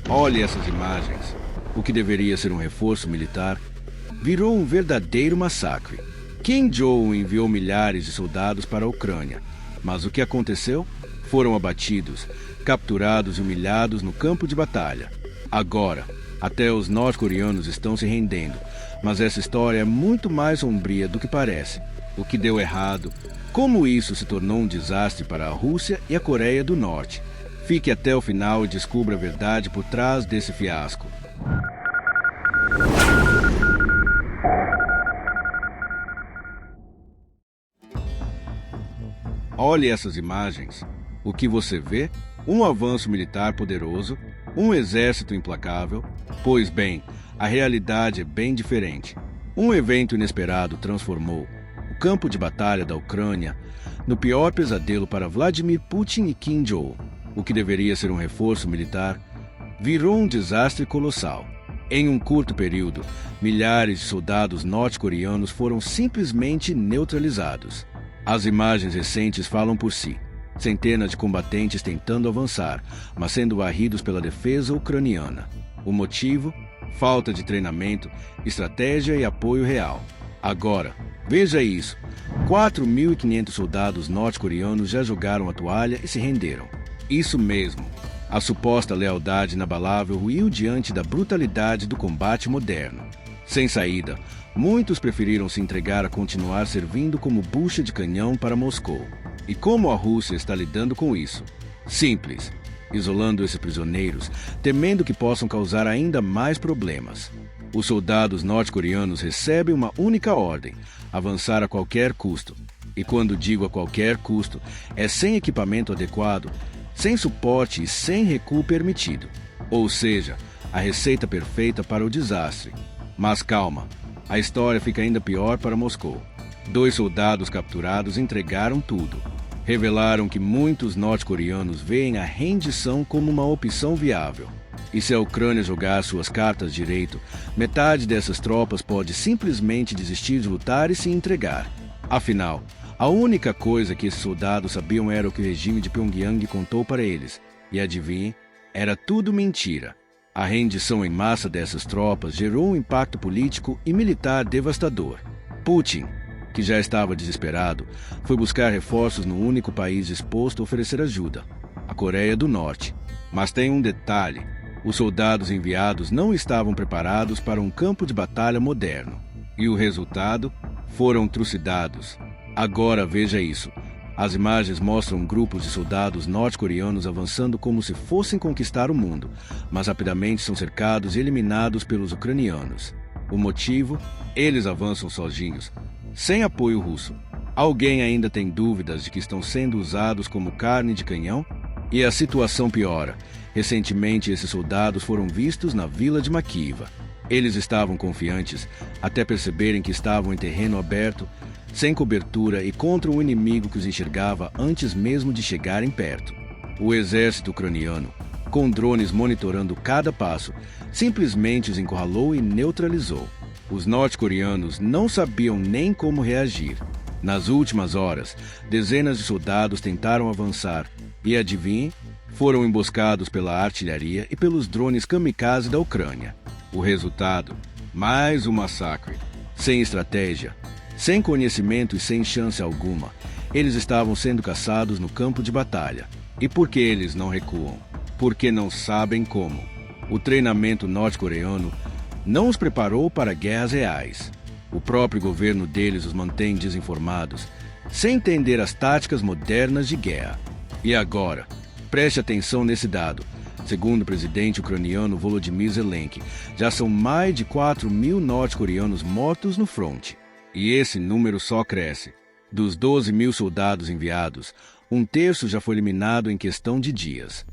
Olhe essas imagens. O que deveria ser um reforço militar virou um verdadeiro massacre. Kim Jong-un enviou milhares de soldados para a Ucrânia, mas o que aconteceu? Foram abatidos, capturados e humilhados no campo de batalha. Agora, até os norte-coreanos estão se rendendo, mas essa história é muito mais sombria do que parece. O que deu errado, como isso se tornou um desastre para a Rússia e a Coreia do Norte. Fique até o final e descubra a verdade por trás desse fiasco. Olhe essas imagens. O que você vê? Um avanço militar poderoso, um exército implacável. Pois bem, a realidade é bem diferente. Um evento inesperado transformou o campo de batalha da Ucrânia no pior pesadelo para Vladimir Putin e Kim Jong-un. O que deveria ser um reforço militar virou um desastre colossal. Em um curto período, milhares de soldados norte-coreanos foram simplesmente neutralizados. As imagens recentes falam por si. Centenas de combatentes tentando avançar, mas sendo varridos pela defesa ucraniana. O motivo? Falta de treinamento, estratégia e apoio real. Agora, veja isso. 4.500 soldados norte-coreanos já jogaram a toalha e se renderam. Isso mesmo. A suposta lealdade inabalável ruiu diante da brutalidade do combate moderno. Sem saída, muitos preferiram se entregar a continuar servindo como bucha de canhão para Moscou. E como a Rússia está lidando com isso? Simples. Isolando esses prisioneiros, temendo que possam causar ainda mais problemas. Os soldados norte-coreanos recebem uma única ordem: avançar a qualquer custo. E quando digo a qualquer custo, é sem equipamento adequado, sem suporte e sem recuo permitido. Ou seja, a receita perfeita para o desastre. Mas calma, a história fica ainda pior para Moscou. 2 soldados capturados entregaram tudo. Revelaram que muitos norte-coreanos veem a rendição como uma opção viável. E se a Ucrânia jogar suas cartas direito, metade dessas tropas pode simplesmente desistir de lutar e se entregar. Afinal, a única coisa que esses soldados sabiam era o que o regime de Pyongyang contou para eles. E adivinhe, era tudo mentira. A rendição em massa dessas tropas gerou um impacto político e militar devastador. Putin, que já estava desesperado, foi buscar reforços no único país disposto a oferecer ajuda, a Coreia do Norte. Mas tem um detalhe: os soldados enviados não estavam preparados para um campo de batalha moderno. E o resultado? Foram trucidados. Agora veja isso. As imagens mostram grupos de soldados norte-coreanos avançando como se fossem conquistar o mundo, mas rapidamente são cercados e eliminados pelos ucranianos. O motivo? Eles avançam sozinhos, sem apoio russo. Alguém ainda tem dúvidas de que estão sendo usados como carne de canhão? E a situação piora. Recentemente, esses soldados foram vistos na vila de Makiiva. Eles estavam confiantes, até perceberem que estavam em terreno aberto, sem cobertura e contra um inimigo que os enxergava antes mesmo de chegarem perto. O exército ucraniano, com drones monitorando cada passo, simplesmente os encurralou e neutralizou. Os norte-coreanos não sabiam nem como reagir. Nas últimas horas, dezenas de soldados tentaram avançar e, adivinhe, foram emboscados pela artilharia e pelos drones kamikaze da Ucrânia. O resultado? Mais um massacre. Sem estratégia, sem conhecimento e sem chance alguma, eles estavam sendo caçados no campo de batalha. E por que eles não recuam? Porque não sabem como. O treinamento norte-coreano não os preparou para guerras reais. O próprio governo deles os mantém desinformados, sem entender as táticas modernas de guerra. E agora, preste atenção nesse dado. Segundo o presidente ucraniano Volodymyr Zelensky, já são mais de 4.000 norte-coreanos mortos no fronte. E esse número só cresce. Dos 12.000 soldados enviados, 1/3 já foi eliminado em questão de dias.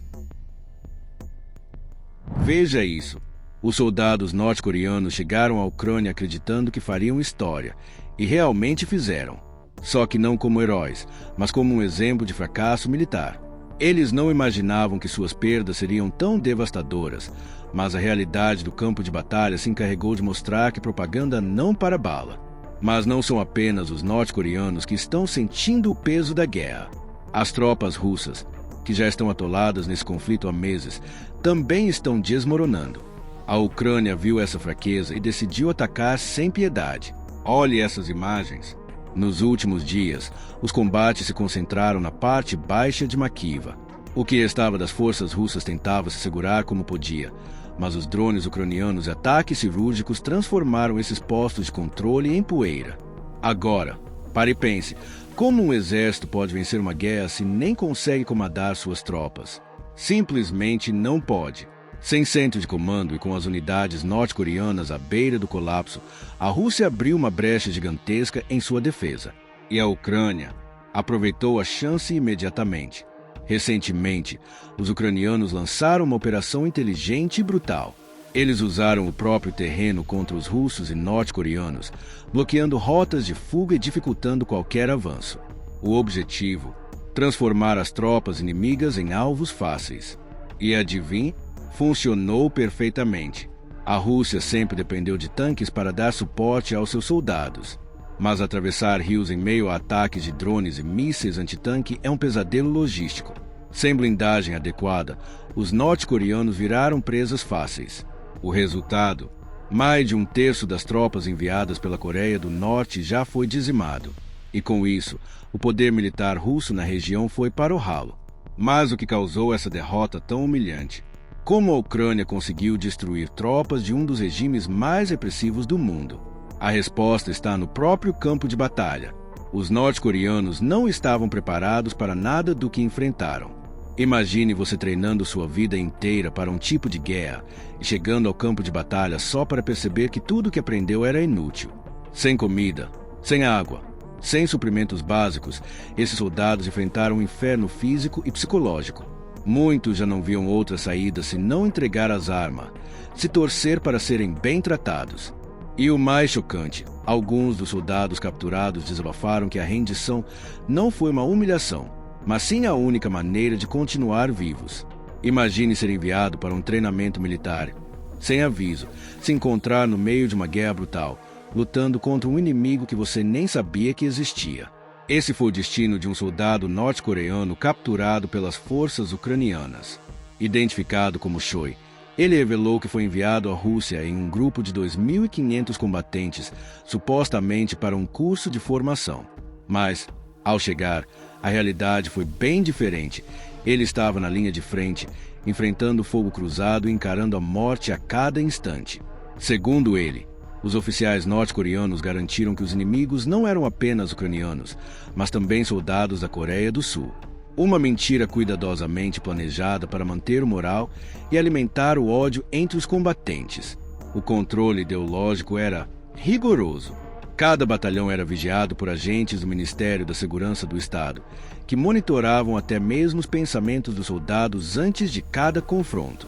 Veja isso. Os soldados norte-coreanos chegaram à Ucrânia acreditando que fariam história, e realmente fizeram. Só que não como heróis, mas como um exemplo de fracasso militar. Eles não imaginavam que suas perdas seriam tão devastadoras, mas a realidade do campo de batalha se encarregou de mostrar que propaganda não para bala. Mas não são apenas os norte-coreanos que estão sentindo o peso da guerra. As tropas russas, que já estão atoladas nesse conflito há meses, também estão desmoronando. A Ucrânia viu essa fraqueza e decidiu atacar sem piedade. Olhe essas imagens. Nos últimos dias, os combates se concentraram na parte baixa de Makiiva. O que restava das forças russas tentava se segurar como podia, mas os drones ucranianos e ataques cirúrgicos transformaram esses postos de controle em poeira. Agora, pare e pense, como um exército pode vencer uma guerra se nem consegue comandar suas tropas? Simplesmente não pode. Sem centro de comando e com as unidades norte-coreanas à beira do colapso, a Rússia abriu uma brecha gigantesca em sua defesa. E a Ucrânia aproveitou a chance imediatamente. Recentemente, os ucranianos lançaram uma operação inteligente e brutal. Eles usaram o próprio terreno contra os russos e norte-coreanos, bloqueando rotas de fuga e dificultando qualquer avanço. O objetivo: transformar as tropas inimigas em alvos fáceis. E adivinhe? Funcionou perfeitamente. A Rússia sempre dependeu de tanques para dar suporte aos seus soldados. Mas atravessar rios em meio a ataques de drones e mísseis antitanque é um pesadelo logístico. Sem blindagem adequada, os norte-coreanos viraram presas fáceis. O resultado? Mais de um terço das tropas enviadas pela Coreia do Norte já foi dizimado. E com isso, o poder militar russo na região foi para o ralo. Mas o que causou essa derrota tão humilhante? Como a Ucrânia conseguiu destruir tropas de um dos regimes mais repressivos do mundo? A resposta está no próprio campo de batalha. Os norte-coreanos não estavam preparados para nada do que enfrentaram. Imagine você treinando sua vida inteira para um tipo de guerra e chegando ao campo de batalha só para perceber que tudo que aprendeu era inútil. Sem comida, sem água, sem suprimentos básicos, esses soldados enfrentaram um inferno físico e psicológico. Muitos já não viam outra saída se não entregar as armas, se torcer para serem bem tratados. E o mais chocante, alguns dos soldados capturados desabafaram que a rendição não foi uma humilhação, mas sim a única maneira de continuar vivos. Imagine ser enviado para um treinamento militar, sem aviso, se encontrar no meio de uma guerra brutal, lutando contra um inimigo que você nem sabia que existia. Esse foi o destino de um soldado norte-coreano capturado pelas forças ucranianas. Identificado como Choi, ele revelou que foi enviado à Rússia em um grupo de 2.500 combatentes, supostamente para um curso de formação. Mas, ao chegar, a realidade foi bem diferente. Ele estava na linha de frente, enfrentando fogo cruzado e encarando a morte a cada instante. Segundo ele, os oficiais norte-coreanos garantiram que os inimigos não eram apenas ucranianos, mas também soldados da Coreia do Sul. Uma mentira cuidadosamente planejada para manter o moral e alimentar o ódio entre os combatentes. O controle ideológico era rigoroso. Cada batalhão era vigiado por agentes do Ministério da Segurança do Estado, que monitoravam até mesmo os pensamentos dos soldados antes de cada confronto.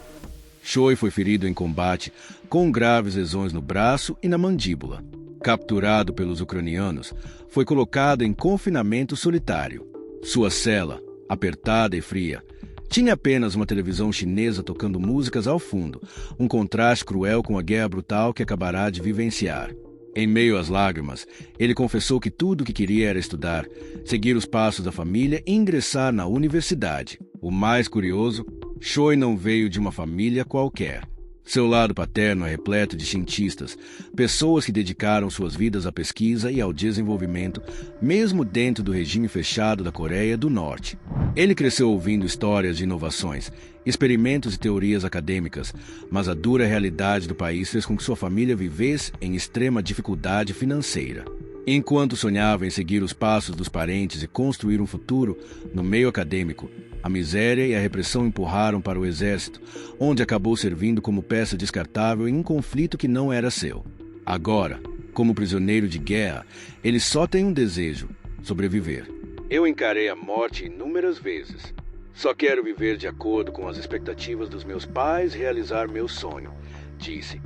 Choi foi ferido em combate, com graves lesões no braço e na mandíbula. Capturado pelos ucranianos, foi colocado em confinamento solitário. Sua cela, apertada e fria, tinha apenas uma televisão chinesa tocando músicas ao fundo, um contraste cruel com a guerra brutal que acabará de vivenciar. Em meio às lágrimas, ele confessou que tudo o que queria era estudar, seguir os passos da família e ingressar na universidade. O mais curioso, Choi não veio de uma família qualquer. Seu lado paterno é repleto de cientistas, pessoas que dedicaram suas vidas à pesquisa e ao desenvolvimento, mesmo dentro do regime fechado da Coreia do Norte. Ele cresceu ouvindo histórias de inovações, experimentos e teorias acadêmicas, mas a dura realidade do país fez com que sua família vivesse em extrema dificuldade financeira. Enquanto sonhava em seguir os passos dos parentes e construir um futuro no meio acadêmico, a miséria e a repressão empurraram para o exército, onde acabou servindo como peça descartável em um conflito que não era seu. Agora, como prisioneiro de guerra, ele só tem um desejo: sobreviver. Eu encarei a morte inúmeras vezes. Só quero viver de acordo com as expectativas dos meus pais e realizar meu sonho, disse.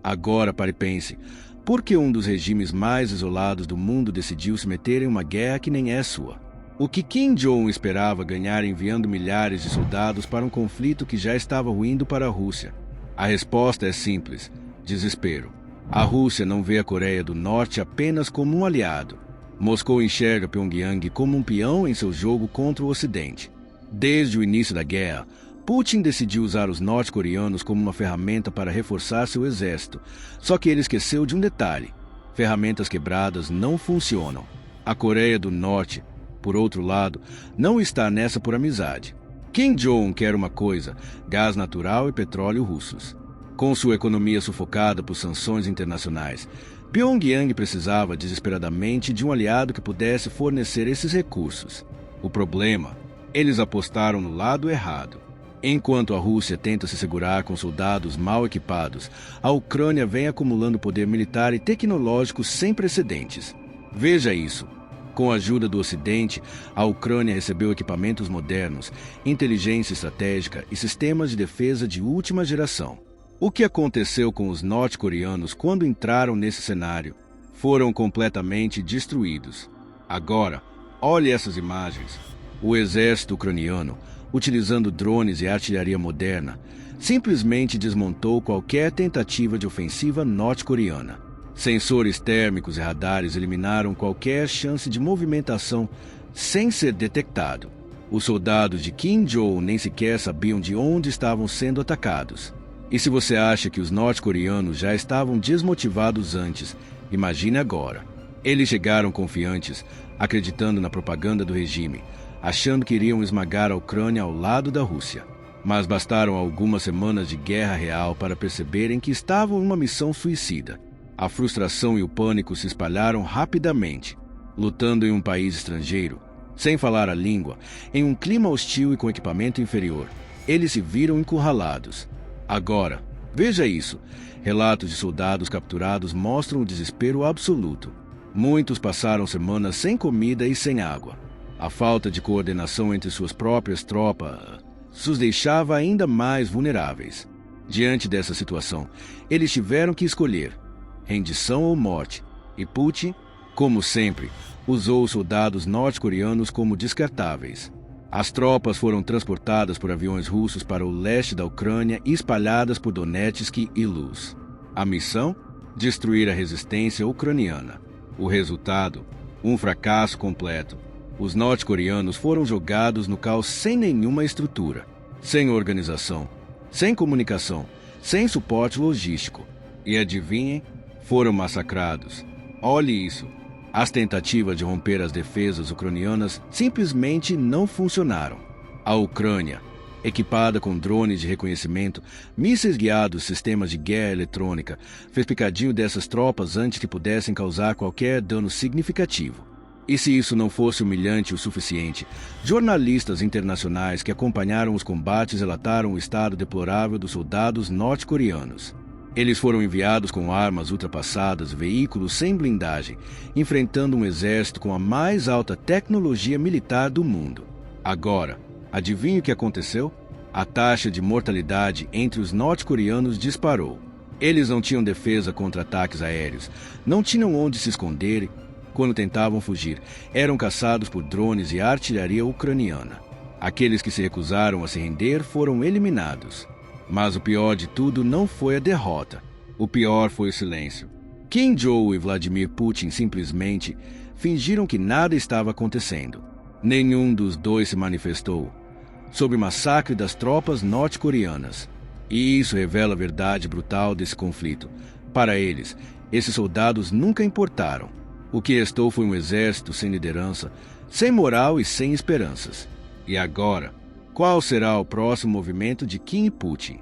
Agora pare e pense, por que um dos regimes mais isolados do mundo decidiu se meter em uma guerra que nem é sua? O que Kim Jong-un esperava ganhar enviando milhares de soldados para um conflito que já estava ruindo para a Rússia? A resposta é simples: desespero. A Rússia não vê a Coreia do Norte apenas como um aliado, Moscou enxerga Pyongyang como um peão em seu jogo contra o Ocidente. Desde o início da guerra, Putin decidiu usar os norte-coreanos como uma ferramenta para reforçar seu exército, só que ele esqueceu de um detalhe: ferramentas quebradas não funcionam. A Coreia do Norte, por outro lado, não está nessa por amizade. Kim Jong-un quer uma coisa: gás natural e petróleo russos. Com sua economia sufocada por sanções internacionais, Pyongyang precisava desesperadamente de um aliado que pudesse fornecer esses recursos. O problema: eles apostaram no lado errado. Enquanto a Rússia tenta se segurar com soldados mal equipados, a Ucrânia vem acumulando poder militar e tecnológico sem precedentes. Veja isso. Com a ajuda do Ocidente, a Ucrânia recebeu equipamentos modernos, inteligência estratégica e sistemas de defesa de última geração. O que aconteceu com os norte-coreanos quando entraram nesse cenário? Foram completamente destruídos. Agora, olhe essas imagens. O exército ucraniano, utilizando drones e artilharia moderna, simplesmente desmontou qualquer tentativa de ofensiva norte-coreana. Sensores térmicos e radares eliminaram qualquer chance de movimentação sem ser detectado. Os soldados de Kim Jong-un nem sequer sabiam de onde estavam sendo atacados. E se você acha que os norte-coreanos já estavam desmotivados antes, imagine agora. Eles chegaram confiantes, acreditando na propaganda do regime, achando que iriam esmagar a Ucrânia ao lado da Rússia. Mas bastaram algumas semanas de guerra real para perceberem que estavam em uma missão suicida. A frustração e o pânico se espalharam rapidamente. Lutando em um país estrangeiro, sem falar a língua, em um clima hostil e com equipamento inferior, eles se viram encurralados. Agora, veja isso. Relatos de soldados capturados mostram o desespero absoluto. Muitos passaram semanas sem comida e sem água. A falta de coordenação entre suas próprias tropas os deixava ainda mais vulneráveis. Diante dessa situação, eles tiveram que escolher rendição ou morte, e Putin, como sempre, usou os soldados norte-coreanos como descartáveis. As tropas foram transportadas por aviões russos para o leste da Ucrânia e espalhadas por Donetsk e Luz. A missão? Destruir a resistência ucraniana. O resultado? Um fracasso completo. Os norte-coreanos foram jogados no caos sem nenhuma estrutura, sem organização, sem comunicação, sem suporte logístico. E adivinhem? Foram massacrados. Olhe isso. As tentativas de romper as defesas ucranianas simplesmente não funcionaram. A Ucrânia, equipada com drones de reconhecimento, mísseis guiados, sistemas de guerra eletrônica, fez picadinho dessas tropas antes que pudessem causar qualquer dano significativo. E se isso não fosse humilhante o suficiente, jornalistas internacionais que acompanharam os combates relataram o estado deplorável dos soldados norte-coreanos. Eles foram enviados com armas ultrapassadas, veículos sem blindagem, enfrentando um exército com a mais alta tecnologia militar do mundo. Agora, adivinhe o que aconteceu? A taxa de mortalidade entre os norte-coreanos disparou. Eles não tinham defesa contra ataques aéreos, não tinham onde se esconder. Quando tentavam fugir, eram caçados por drones e artilharia ucraniana. Aqueles que se recusaram a se render foram eliminados. Mas o pior de tudo não foi a derrota. O pior foi o silêncio. Kim Jong-un e Vladimir Putin simplesmente fingiram que nada estava acontecendo. Nenhum dos dois se manifestou sobre o massacre das tropas norte-coreanas. E isso revela a verdade brutal desse conflito. Para eles, esses soldados nunca importaram. O que restou foi um exército sem liderança, sem moral e sem esperanças. E agora, qual será o próximo movimento de Kim e Putin?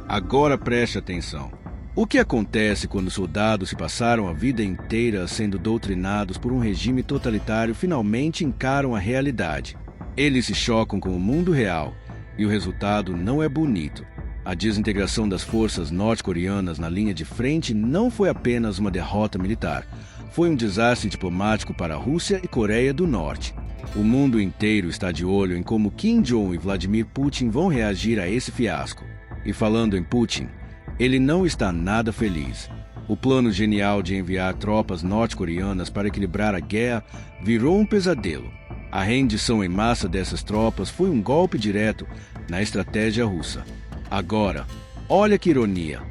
Agora preste atenção. O que acontece quando os soldados se passaram a vida inteira sendo doutrinados por um regime totalitário finalmente encaram a realidade? Eles se chocam com o mundo real e o resultado não é bonito. A desintegração das forças norte-coreanas na linha de frente não foi apenas uma derrota militar. Foi um desastre diplomático para a Rússia e Coreia do Norte. O mundo inteiro está de olho em como Kim Jong-un e Vladimir Putin vão reagir a esse fiasco. E falando em Putin, ele não está nada feliz. O plano genial de enviar tropas norte-coreanas para equilibrar a guerra virou um pesadelo. A rendição em massa dessas tropas foi um golpe direto na estratégia russa. Agora, olha que ironia.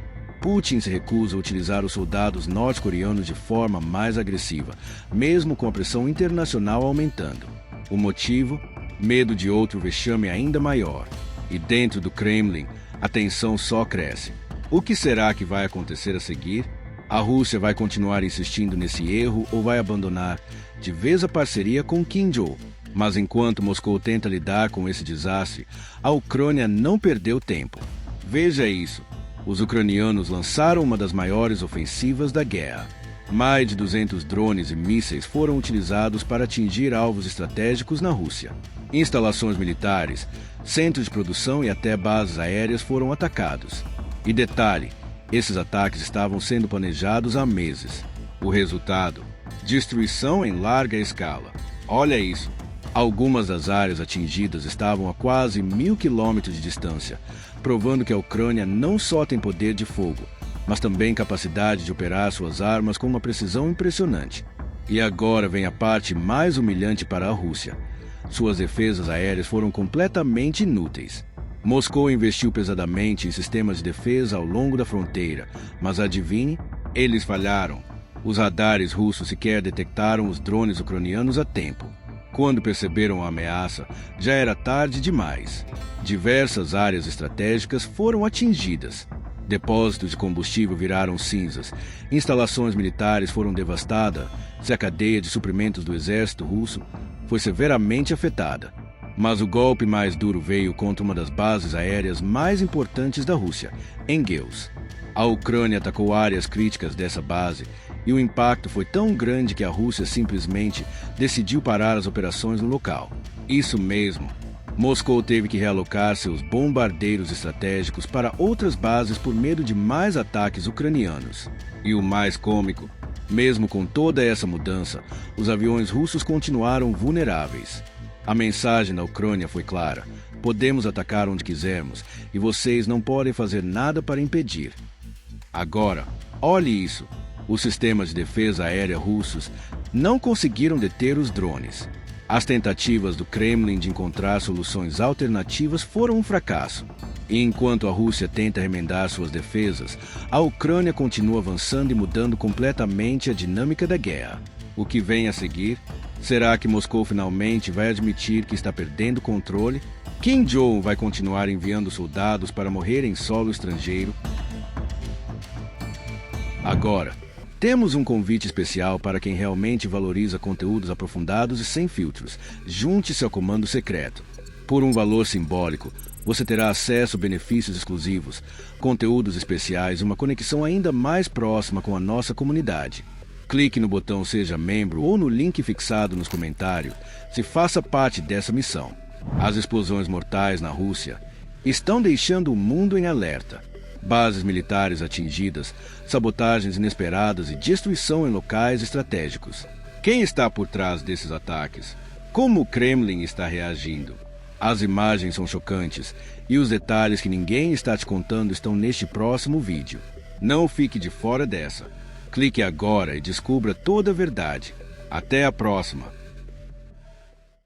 Putin se recusa a utilizar os soldados norte-coreanos de forma mais agressiva, mesmo com a pressão internacional aumentando. O motivo? Medo de outro vexame ainda maior. E dentro do Kremlin, a tensão só cresce. O que será que vai acontecer a seguir? A Rússia vai continuar insistindo nesse erro ou vai abandonar de vez a parceria com Kim Jong? Mas enquanto Moscou tenta lidar com esse desastre, a Ucrânia não perdeu tempo. Veja isso. Os ucranianos lançaram uma das maiores ofensivas da guerra. Mais de 200 drones e mísseis foram utilizados para atingir alvos estratégicos na Rússia. Instalações militares, centros de produção e até bases aéreas foram atacados. E detalhe, esses ataques estavam sendo planejados há meses. O resultado? Destruição em larga escala. Olha isso. Algumas das áreas atingidas estavam a quase 1.000 quilômetros de distância, provando que a Ucrânia não só tem poder de fogo, mas também capacidade de operar suas armas com uma precisão impressionante. E agora vem a parte mais humilhante para a Rússia. Suas defesas aéreas foram completamente inúteis. Moscou investiu pesadamente em sistemas de defesa ao longo da fronteira, mas adivinhe, eles falharam. Os radares russos sequer detectaram os drones ucranianos a tempo. Quando perceberam a ameaça, já era tarde demais. Diversas áreas estratégicas foram atingidas. Depósitos de combustível viraram cinzas. Instalações militares foram devastadas. A cadeia de suprimentos do exército russo foi severamente afetada. Mas o golpe mais duro veio contra uma das bases aéreas mais importantes da Rússia, Engels. A Ucrânia atacou áreas críticas dessa base e o impacto foi tão grande que a Rússia simplesmente decidiu parar as operações no local. Isso mesmo. Moscou teve que realocar seus bombardeiros estratégicos para outras bases por medo de mais ataques ucranianos. E o mais cômico, mesmo com toda essa mudança, os aviões russos continuaram vulneráveis. A mensagem da Ucrânia foi clara: podemos atacar onde quisermos e vocês não podem fazer nada para impedir. Agora, olhe isso. Os sistemas de defesa aérea russos não conseguiram deter os drones. As tentativas do Kremlin de encontrar soluções alternativas foram um fracasso. E enquanto a Rússia tenta remendar suas defesas, a Ucrânia continua avançando e mudando completamente a dinâmica da guerra. O que vem a seguir? Será que Moscou finalmente vai admitir que está perdendo o controle? Kim Jong vai continuar enviando soldados para morrer em solo estrangeiro? Agora, temos um convite especial para quem realmente valoriza conteúdos aprofundados e sem filtros. Junte-se ao Comando Secreto. Por um valor simbólico, você terá acesso a benefícios exclusivos, conteúdos especiais e uma conexão ainda mais próxima com a nossa comunidade. Clique no botão Seja Membro ou no link fixado nos comentários se faça parte dessa missão. As explosões mortais na Rússia estão deixando o mundo em alerta. Bases militares atingidas, sabotagens inesperadas e destruição em locais estratégicos. Quem está por trás desses ataques? Como o Kremlin está reagindo? As imagens são chocantes e os detalhes que ninguém está te contando estão neste próximo vídeo. Não fique de fora dessa. Clique agora e descubra toda a verdade. Até a próxima!